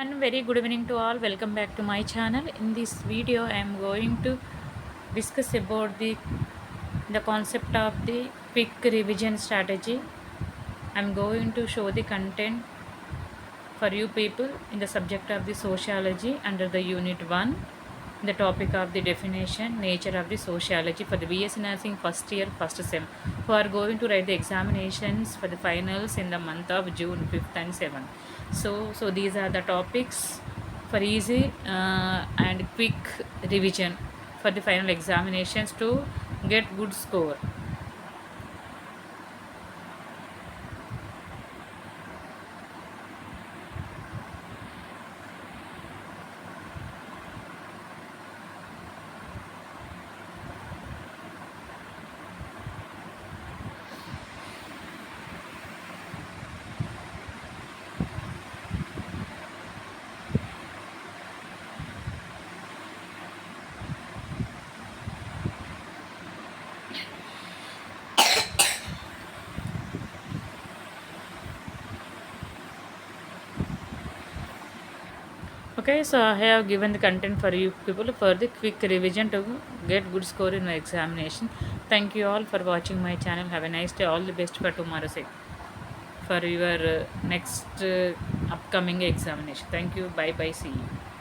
And very good evening to all. Welcome back to my channel. In this video, I am going to discuss about the concept of the quick revision strategy. I am going to show the content for you people in the subject of the sociology under the unit 1, the topic of the definition nature of the sociology for the BSc Nursing first year first sem, who are going to write the examinations for the finals in the month of June 5th and 7th. So these are the topics for easy and quick revision for the final examinations to get good score. Okay, so I have given the content for you people for the quick revision to get good score in my examination. Thank you all for watching my channel. Have a nice day. All the best for tomorrow for your next upcoming examination. Thank you. Bye bye. See you.